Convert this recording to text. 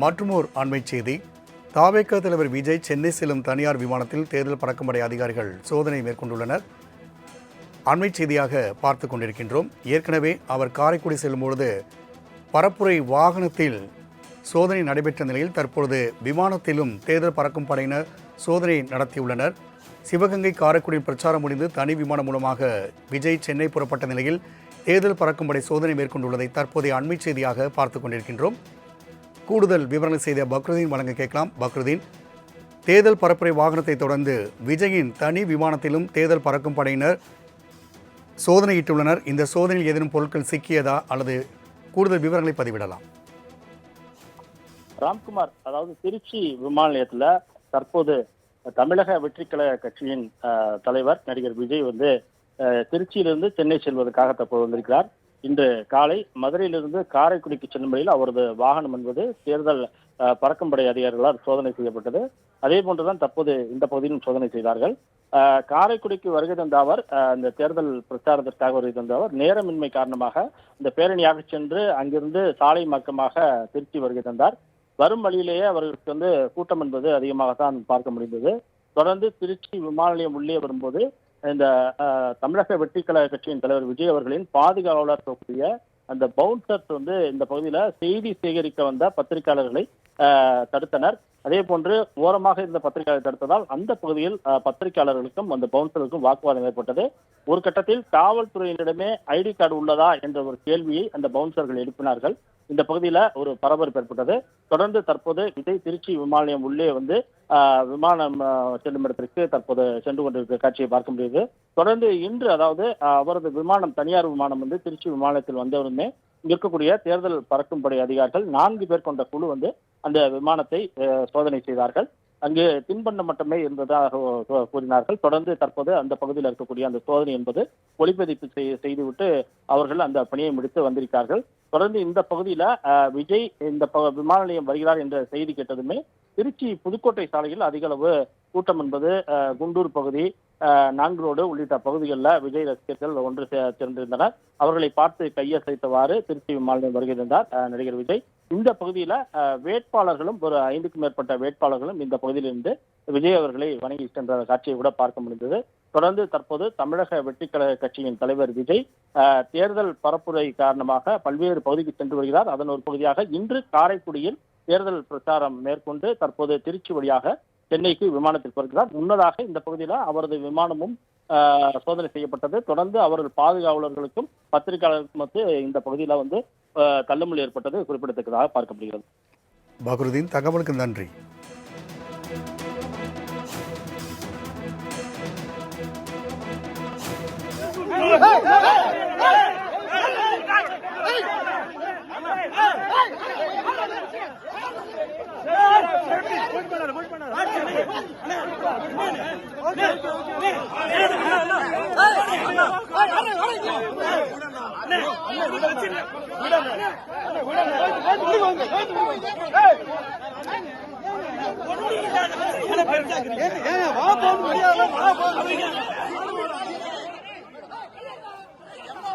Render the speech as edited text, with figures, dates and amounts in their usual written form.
மற்றுமோர் அண்மை செய்தி. தாவேக தலைவர் விஜய் சென்னை செல்லும் தனியார் விமானத்தில் தேர்தல் பறக்கும்படை அதிகாரிகள் சோதனை மேற்கொண்டுள்ளனர். அண்மை செய்தியாக பார்த்து கொண்டிருக்கின்றோம். ஏற்கனவே அவர் காரைக்குடி செல்லும் பொழுது பரப்புரை வாகனத்தில் சோதனை நடைபெற்ற நிலையில் தற்பொழுது விமானத்திலும் தேர்தல் பறக்கும் படையினர் சோதனை நடத்தியுள்ளனர். சிவகங்கை காரைக்குடி பிரச்சாரம் முடிந்து தனி விமானம் மூலமாக விஜய் சென்னை புறப்பட்ட நிலையில் தேர்தல் பறக்கும் படை சோதனை மேற்கொண்டுள்ளதை தற்போதைய அண்மை செய்தியாக பார்த்து கொண்டிருக்கின்றோம். கூடுதல் விவரங்கள் செய்த பக்ருதீன் வழங்க கேட்கலாம். பக்ருதீன், தேர்தல் பரப்புரை வாகனத்தை தொடர்ந்து விஜயின் தனி விமானத்திலும் தேர்தல் பறக்கும் படையினர் சோதனையிட்டுள்ளனர். இந்த சோதனையில் ஏதேனும் பொருட்கள் சிக்கியதா அல்லது கூடுதல் விவரங்களை பதிவிடலாம்? ராம்குமார், அதாவது திருச்சி விமான நிலையத்தில் தற்போது தமிழக வெற்றிக்கழக கட்சியின் தலைவர் நடிகர் விஜய் திருச்சியிலிருந்து சென்னை செல்வதற்காக தற்போது வந்திருக்கிறார். இன்று காலை மதுரையிலிருந்து காரைக்குடிக்கு செல்லும் வழியில் அவரது வாகனம் என்பது தேர்தல் பறக்கும்படை அதிகாரிகளால் சோதனை செய்யப்பட்டது. அதே போன்றுதான் தற்போது இந்த பகுதியிலும் சோதனை செய்தார்கள். காரைக்குடிக்கு வருகை தந்த அவர், இந்த தேர்தல் பிரச்சாரத்திற்காக வருகை தந்த அவர் நேரமின்மை காரணமாக இந்த பேரணியாக சென்று அங்கிருந்து சாலை மார்க்கமாக திருச்சி வருகை தந்தார். வரும் வழியிலேயே அவர்களுக்கு கூட்டம் என்பது அதிகமாகத்தான் பார்க்க முடிந்தது. தொடர்ந்து திருச்சி விமான நிலையம் உள்ளே வரும்போது இந்த தமிழக வெற்றிக்கழக கட்சியின் தலைவர் விஜய் அவர்களின் பாதுகாவலர் கூடிய அந்த பவுன்சர்ஸ் இந்த பகுதியில செய்தி சேகரிக்க வந்த பத்திரிகையாளர்களை தடுத்தனர். அதே போன்று ஓரமாக இருந்த பத்திரிகையாளர் தடுத்ததால் அந்த பகுதியில் பத்திரிகையாளர்களுக்கும் அந்த பவுன்சர்களுக்கும் வாக்குவாதம் ஏற்பட்டது. ஒரு கட்டத்தில் காவல்துறையினரிடமே ஐடி கார்டு உள்ளதா என்ற ஒரு கேள்வியை அந்த பவுன்சர்கள் எழுப்பினார்கள். இந்த பகுதியில ஒரு பரபரப்பு ஏற்பட்டது. தொடர்ந்து தற்போது விஜய் திருச்சி விமான நிலையம் உள்ளே விமானம் செல்லும் இடத்திற்கு தற்போது சென்று கொண்டிருக்கிற காட்சியை பார்க்க முடியுது. தொடர்ந்து இன்று, அதாவது அவரது விமானம், தனியார் விமானம் திருச்சி விமான நிலையத்தில் வந்தவுடனே இருக்கக்கூடிய தேர்தல் பறக்கும் படை அதிகாரிகள் 4 பேர் கொண்ட குழு அந்த விமானத்தை சோதனை செய்தார்கள். அங்கு தின்பண்டம் மட்டுமே இருந்ததாக கூறினார்கள். தொடர்ந்து தற்போது அந்த பகுதியில் இருக்கக்கூடிய அந்த சோதனை என்பது ஒளிப்பதிப்பு செய்துவிட்டு அவர்கள் அந்த பணியை முடித்து வந்திருக்கிறார்கள். தொடர்ந்து இந்த பகுதியில விஜய் இந்த விமான நிலையம் வருகிறார் என்ற செய்தி கேட்டதுமே திருச்சி புதுக்கோட்டை சாலையில் அதிக அளவு கூட்டம் என்பது குண்டூர் பகுதி, நான்குரோடு உள்ளிட்ட பகுதிகளில் விஜய் ரசிகர்கள் ஒன்று சேர்ந்திருந்தனர். அவர்களை பார்த்து கையசைத்தவாறு திருச்சி விமான நிலையம் வருகை தந்தார் நடிகர் விஜய். இந்த பகுதியில வேட்பாளர்களும் ஒரு 5க்கும் மேற்பட்ட வேட்பாளர்களும் இந்த பகுதியிலிருந்து விஜய் அவர்களை வணங்கி சென்ற காட்சியை கூட பார்க்க முடிந்தது. தொடர்ந்து தற்போது தமிழக வெற்றிக்கழக கட்சியின் தலைவர் விஜய் தேர்தல் பரப்புரை காரணமாக பல்வேறு பகுதிக்கு சென்று வருகிறார். அதன் ஒரு பகுதியாக இன்று காரைக்குடியில் தேர்தல் பிரச்சாரம் மேற்கொண்டு தற்போது திருச்சி வழியாக சென்னைக்கு விமானத்தில் வருகிறார். முன்னதாக இந்த பகுதியில் அவரது விமானமும் சோதனை செய்யப்பட்டது. தொடர்ந்து அவர்கள் பாதுகாவலர்களுக்கும் பத்திரிகையாளர்களுக்கும் இந்த பகுதியில் தள்ளுமுள் ஏற்பட்டது குறிப்பிடத்தக்கதாக பார்க்கப்படுகிறது. பக்ருதீன், தகவலுக்கு நன்றி. ஏன்